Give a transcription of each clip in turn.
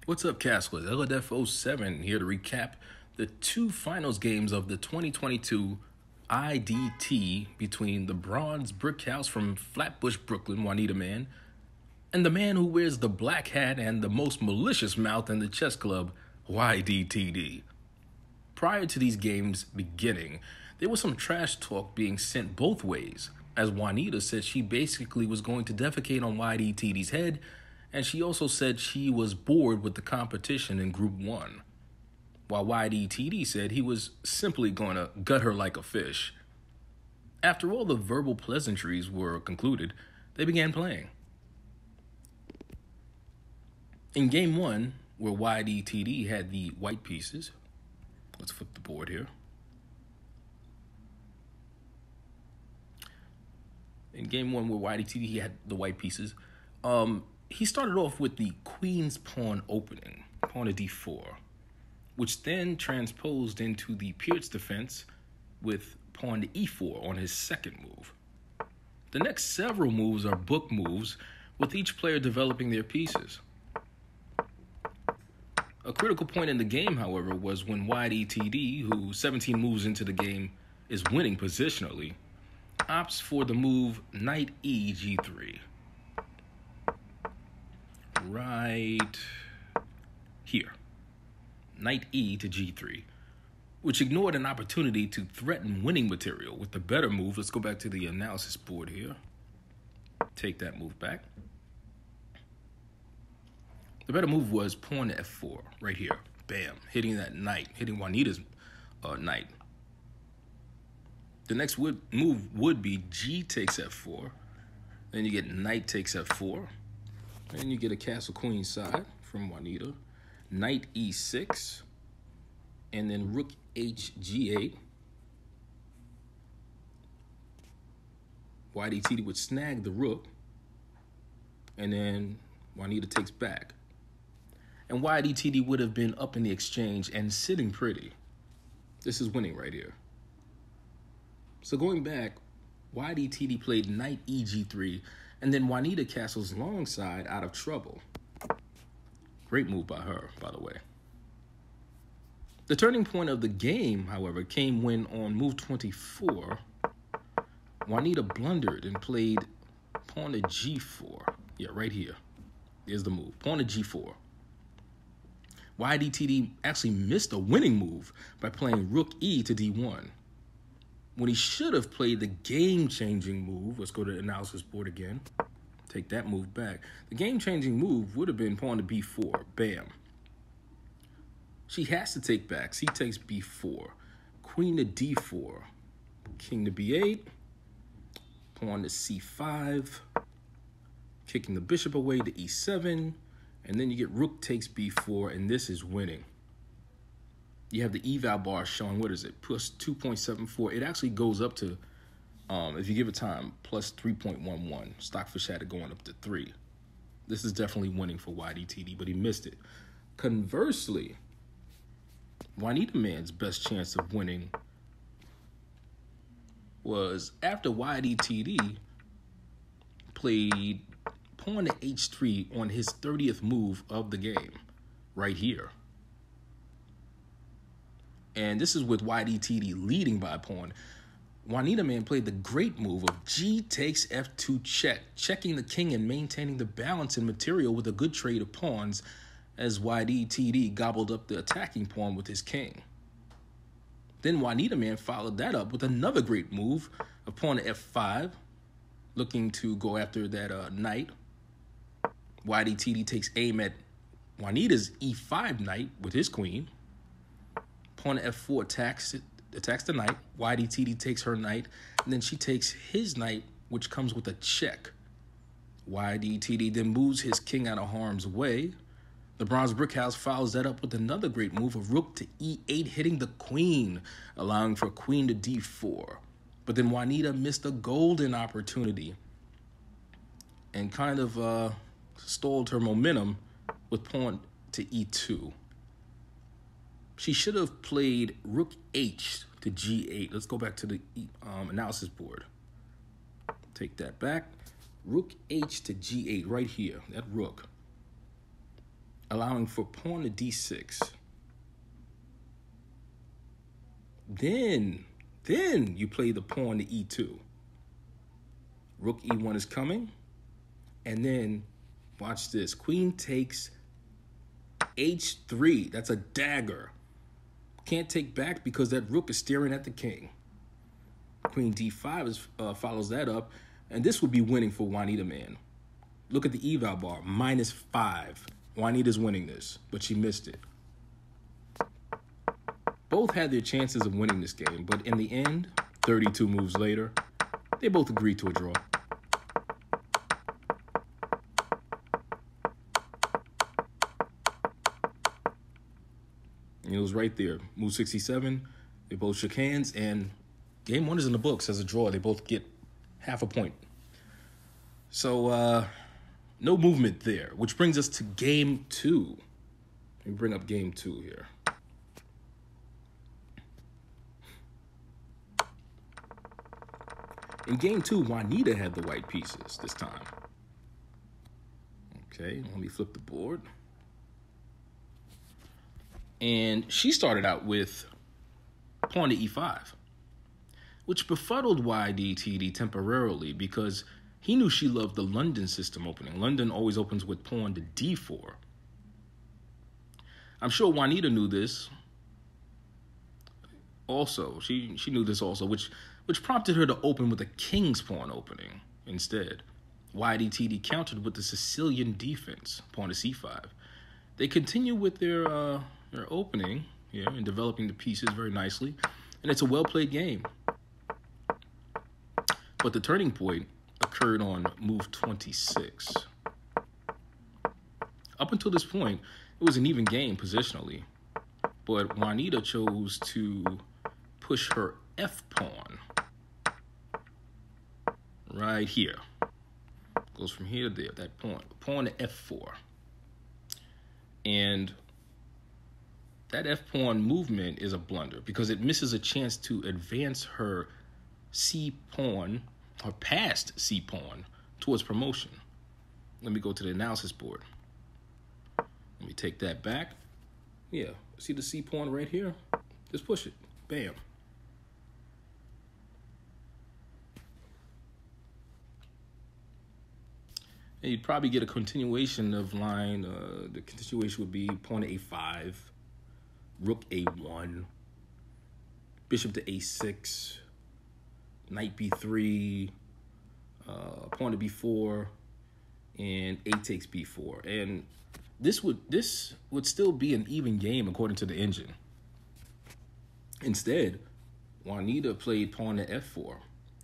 What's up, Castlers? LDF07 here to recap the two finals games of the 2022 IDT between the Bronze Brick House from Flatbush, Brooklyn, Juanitamann, and the man who wears the black hat and the most malicious mouth in the chess club, Ydtd. Prior to these games beginning, there was some trash talk being sent both ways, as Juanita said she basically was going to defecate on Ydtd's head, and she also said she was bored with the competition in Group 1, while Ydtd said he was simply going to gut her like a fish. After all the verbal pleasantries were concluded, they began playing. In Game 1, where Ydtd had the white pieces, let's flip the board here. In Game 1, where Ydtd had the white pieces, he started off with the queen's pawn opening, pawn to d4, which then transposed into the Pierce defense with pawn to e4 on his second move. The next several moves are book moves, with each player developing their pieces. A critical point in the game, however, was when Ydtd, who 17 moves into the game is winning positionally, opts for the move knight e g3. Right here. Knight e to g3, which ignored an opportunity to threaten winning material with the better move. Let's go back to the analysis board here. Take that move back. The better move was pawn to f4, right here. Bam, hitting that knight, hitting Juanita's knight. The next move would be g takes f4. Then you get knight takes f4. Then you get a castle queen side from Juanita. Knight e6. And then rook h g8. Ydtd would snag the rook. And then Juanita takes back. And Ydtd would have been up in the exchange and sitting pretty. This is winning right here. So going back, Ydtd played knight e g3, and then Juanita castles long side out of trouble. Great move by her, by the way. The turning point of the game, however, came when on move 24, Juanita blundered and played pawn to g4. Yeah, right here. There's the move, pawn to g4. Ydtd actually missed a winning move by playing rook e to d1, when he should have played the game-changing move. Let's go to the analysis board again. Take that move back. The game-changing move would have been pawn to b4. Bam. She has to take back. He takes b4. Queen to d4. King to b8. Pawn to c5. Kicking the bishop away to e7. And then you get rook takes b4, and this is winning. You have the eval bar showing, what is it, plus 2.74. It actually goes up to, if you give it time, plus 3.11. Stockfish had it going up to 3. This is definitely winning for Ydtd, but he missed it. Conversely, Juanitamann's best chance of winning was after Ydtd played pawn to h3 on his 30th move of the game, right here. And this is with Ydtd leading by a pawn. Juanitamann played the great move of g takes f2 check, checking the king and maintaining the balance in material with a good trade of pawns, as Ydtd gobbled up the attacking pawn with his king. Then Juanitamann followed that up with another great move of pawn to f5, looking to go after that knight. Ydtd takes aim at Juanita's e5 knight with his queen. Pawn to f4 attacks the knight. Ydtd takes her knight, and then she takes his knight, which comes with a check. Ydtd then moves his king out of harm's way. The Bronze Brick House follows that up with another great move of rook to e8, hitting the queen, allowing for queen to d4. But then Juanita missed a golden opportunity and kind of stalled her momentum with pawn to e2. She should have played rook h to g8. Let's go back to the analysis board. Take that back. Rook h to g8 right here, that rook. allowing for pawn to d6. Then you play the pawn to e2. Rook e1 is coming. And then, watch this. Queen takes h3. That's a dagger. Can't take back because that rook is staring at the king. Queen d5 follows that up. And this would be winning for Juanitamann. Look at the eval bar, -5. Juanita's winning this, but she missed it. Both had their chances of winning this game, but in the end, 32 moves later, they both agreed to a draw. And it was right there. Move 67, they both shook hands, and game 1 is in the books as a draw. They both get half a point. So, no movement there, which brings us to game 2. Let me bring up game 2 here. In game 2, Juanita had the white pieces this time. Okay, let me flip the board. And she started out with pawn to e5, which befuddled Ydtd temporarily because he knew she loved the London system opening. London always opens with pawn to d4. I'm sure Juanita knew this also. She knew this also, which prompted her to open with a king's pawn opening instead. Ydtd countered with the Sicilian defense, pawn to c5. They continue with their opening here and developing the pieces very nicely, and it's a well-played game. But the turning point occurred on move 26. Up until this point, it was an even game positionally, but Juanita chose to push her f-pawn right here. Goes from here to there, that pawn to f4. And that f-pawn movement is a blunder because it misses a chance to advance her c-pawn, or past c-pawn, towards promotion. Let me go to the analysis board. Let me take that back. Yeah, see the c-pawn right here? Just push it. Bam. And you'd probably get a continuation of line. The continuation would be pawn to a5, rook a1, bishop to a6, knight b3, pawn to b4, and a takes b4. And this would still be an even game according to the engine. Instead, Juanita played pawn to f4,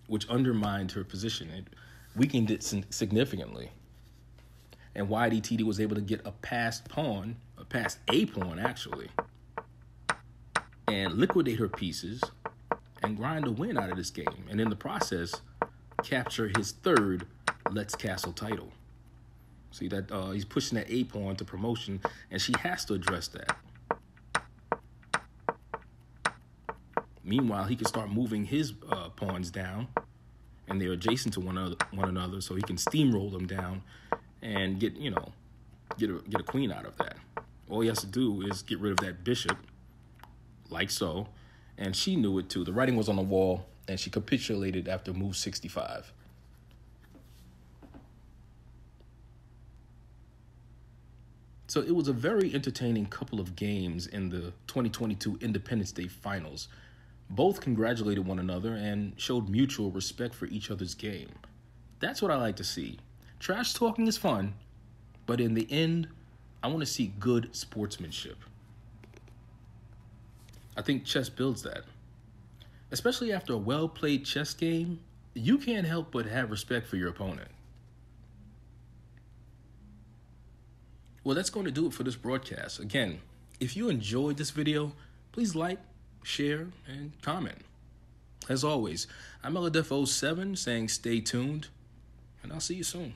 which undermined her position. It weakened it significantly. And Ydtd was able to get a passed pawn, actually, and liquidate her pieces and grind a win out of this game. And in the process, capture his third Let's Castle title. See that he's pushing that a-pawn to promotion, and she has to address that. Meanwhile, he can start moving his pawns down, and they're adjacent to one another, so he can steamroll them down and get a queen out of that. All he has to do is get rid of that bishop, like so, and she knew it too. The writing was on the wall, and she capitulated after move 65. So it was a very entertaining couple of games in the 2022 Independence Day Finals. Both congratulated one another and showed mutual respect for each other's game. That's what I like to see. Trash talking is fun, but in the end, I want to see good sportsmanship. I think chess builds that. Especially after a well-played chess game, you can't help but have respect for your opponent. Well, that's going to do it for this broadcast. Again, if you enjoyed this video, please like, share, and comment. As always, I'm Ydtd07 saying stay tuned, and I'll see you soon.